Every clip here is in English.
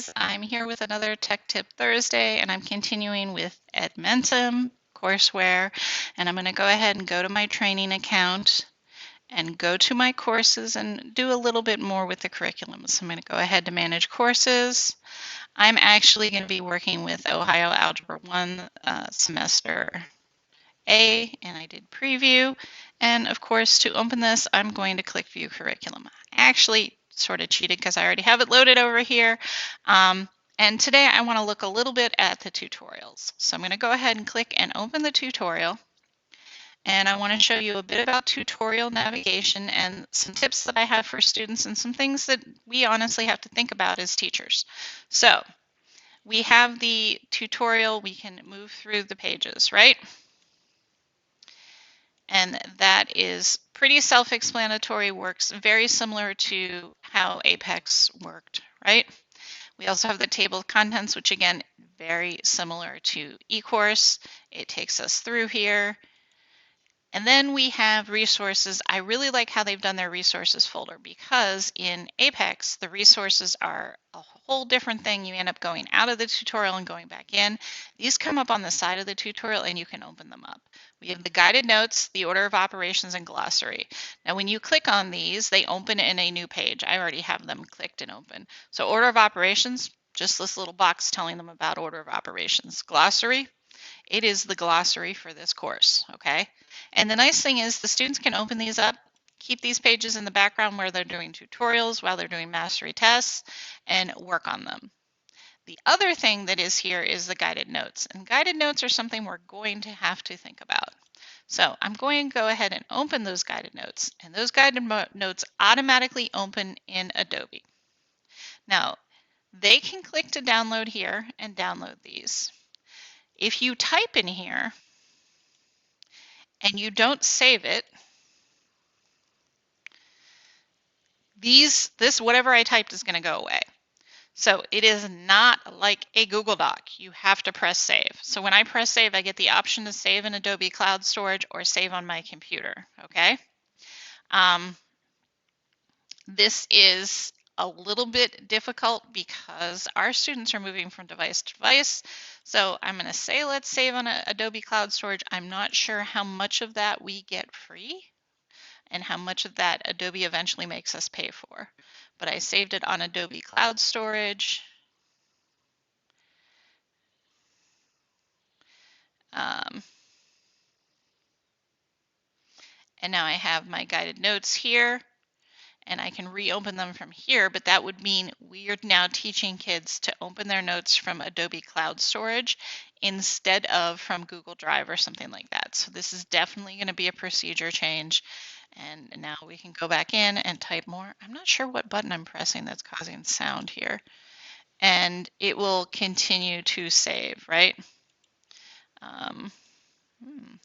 guys, I'm here with another Tech Tip Thursday, and I'm continuing with Edmentum courseware, and I'm going to go ahead and go to my training account and go to my courses and do a little bit more with the curriculum. So I'm going to go ahead to manage courses. I'm actually going to be working with Ohio Algebra 1 semester A, and I did preview. And of course, to open this, I'm going to click View Curriculum. I actually sort of cheated because I already have it loaded over here. And today I want to look a little bit at the tutorials. So I'm going to go ahead and click and open the tutorial. And I want to show you a bit about tutorial navigation and some tips that I have for students and some things that we honestly have to think about as teachers. So we have the tutorial, we can move through the pages, right? And that is pretty self-explanatory, works very similar to how Apex worked, right? We also have the table of contents, which again, very similar to eCourse. It takes us through here. And then we have resources. I really like how they've done their resources folder because in Apex, the resources are a whole different thing. You end up going out of the tutorial and going back in. These come up on the side of the tutorial and you can open them up. We have the guided notes, the order of operations, and glossary. Now, when you click on these, they open in a new page. I already have them clicked and open. So order of operations, just this little box telling them about order of operations. Glossary, it is the glossary for this course, okay? And the nice thing is the students can open these up, keep these pages in the background where they're doing tutorials, while they're doing mastery tests, and work on them. The other thing that is here is the guided notes, and guided notes are something we're going to have to think about. So I'm going to go ahead and open those guided notes, and those guided notes automatically open in Adobe. Now, they can click to download here and download these. If you type in here and you don't save it, this whatever I typed is going to go away. So it is not like a Google Doc. You have to press save. So when I press save, I get the option to save in Adobe Cloud Storage or save on my computer, okay? This is a little bit difficult because our students are moving from device to device. So I'm going to say let's save on Adobe Cloud Storage. I'm not sure how much of that we get free and how much of that Adobe eventually makes us pay for. But I saved it on Adobe Cloud Storage. And now I have my guided notes here, and I can reopen them from here, but that would mean we are now teaching kids to open their notes from Adobe Cloud Storage instead of from Google Drive or something like that. So this is definitely going to be a procedure change. And now we can go back in and type more. I'm not sure what button I'm pressing that's causing sound here. And it will continue to save, right?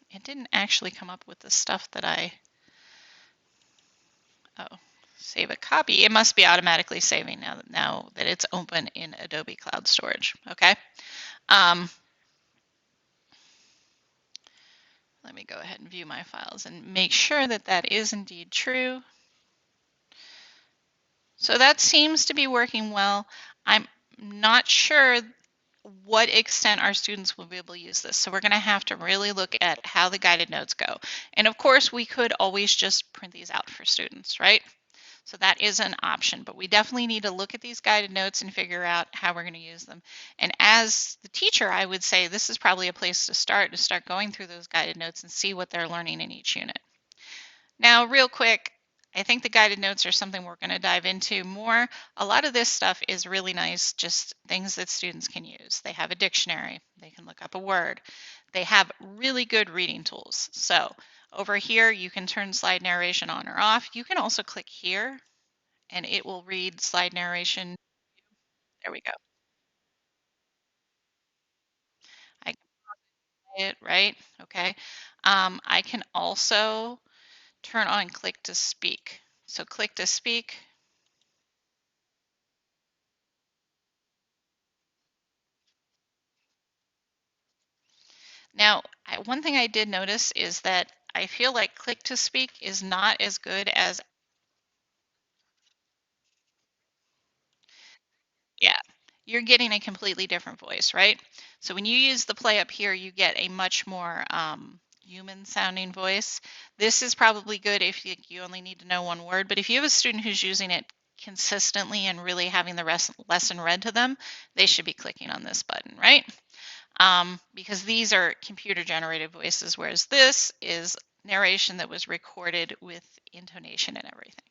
It didn't actually come up with the stuff that save a copy. It must be automatically saving now that it's open in Adobe Cloud Storage, okay? Let me go ahead and view my files and make sure that that is indeed true. So that seems to be working well. I'm not sure what extent our students will be able to use this. So we're going to have to really look at how the guided notes go. And of course, we could always just print these out for students, right? So that is an option, but we definitely need to look at these guided notes and figure out how we're going to use them. And as the teacher, I would say this is probably a place to start going through those guided notes and see what they're learning in each unit. Now, real quick, I think the guided notes are something we're going to dive into more. A lot of this stuff is really nice, just things that students can use. They have a dictionary. They can look up a word. They have really good reading tools. So over here, you can turn slide narration on or off. You can also click here, and it will read slide narration. There we go. I can play it, right? Okay. I can also turn on click to speak. So click to speak. Now, one thing I did notice is that I feel like click to speak is not as good as, yeah, you're getting a completely different voice, right? So when you use the play up here, you get a much more human sounding voice. This is probably good if you only need to know one word, but if you have a student who's using it consistently and really having the lesson read to them, they should be clicking on this button, right? Because these are computer generated voices, whereas this is narration that was recorded with intonation and everything,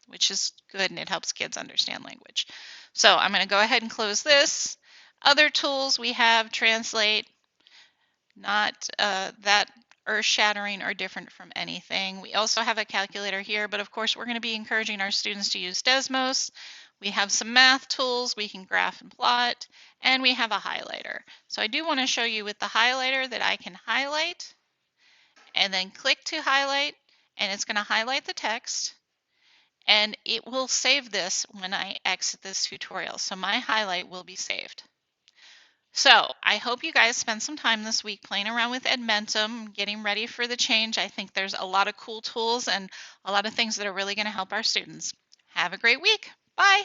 which is good, and it helps kids understand language. So I'm going to go ahead and close this. Other tools we have Translate, not that earth-shattering or different from anything. We also have a calculator here, but of course we're going to be encouraging our students to use Desmos. We have some math tools, we can graph and plot, and we have a highlighter. So I do want to show you with the highlighter that I can highlight and then click to highlight, and it's going to highlight the text, and it will save this when I exit this tutorial. So my highlight will be saved. So I hope you guys spend some time this week playing around with Edmentum, getting ready for the change. I think there's a lot of cool tools and a lot of things that are really going to help our students. Have a great week. Bye.